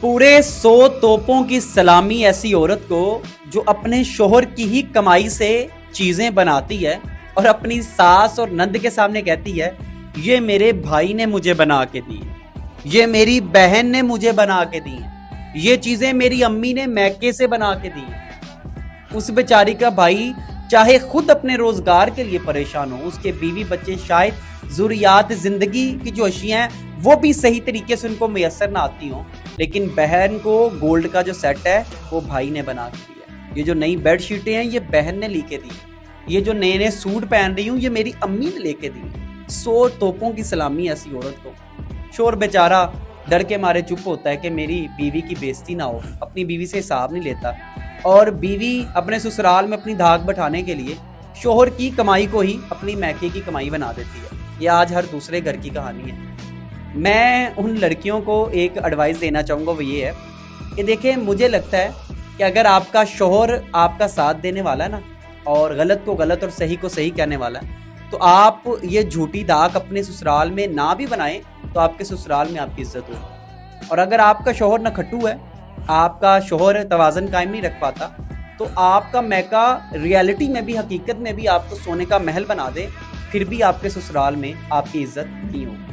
पूरे 100 तोपों की सलामी ऐसी औरत को जो अपने शोहर की ही कमाई से चीजें बनाती है और अपनी सास और नंद के सामने कहती है ये मेरे भाई ने मुझे बना के दी, ये मेरी बहन ने मुझे बना के दी, ये चीजें मेरी अम्मी ने मैके से बना के दी। उस बेचारी का भाई चाहे खुद अपने रोजगार के लिए परेशान हो, उसके बीवी बच्चे शायद जुर्रियात जिंदगी की जो अशियां हैं वो भी सही तरीके से उनको मैसर ना आती हो, लेकिन बहन को गोल्ड का जो सेट है वो भाई ने बना के दिया। ये जो नई बेड शीटें हैं ये बहन ने लेके दी, ये जो नए नए सूट पहन रही हूँ ये मेरी अम्मी ने लेके दी। 100 तोपों की सलामी ऐसी औरत को। शोर बेचारा डर के मारे चुप होता है कि मेरी बीवी की बेइज्जती ना हो, अपनी बीवी से हिसाब नहीं लेता और बीवी अपने ससुराल में अपनी धाक बैठाने के लिए शोहर की कमाई को ही अपनी मैके की कमाई बना देती है। ये आज हर दूसरे घर की कहानी है। मैं उन लड़कियों को एक एडवाइस देना चाहूँगा, वो ये है कि देखें, मुझे लगता है कि अगर आपका शोहर आपका साथ देने वाला है ना और गलत को गलत और सही को सही कहने वाला है, तो आप ये झूठी धाक अपने ससुराल में ना भी बनाएं तो आपके ससुराल में आपकी इज्जत होगी। और अगर आपका शोहर नखट्टू है, आपका शोहर तवाज़न कायम नहीं रख पाता, तो आपका मैका रियलिटी में भी, हकीकत में भी आपको सोने का महल बना दे, फिर भी आपके ससुराल में आपकी इज्जत नहीं होगी।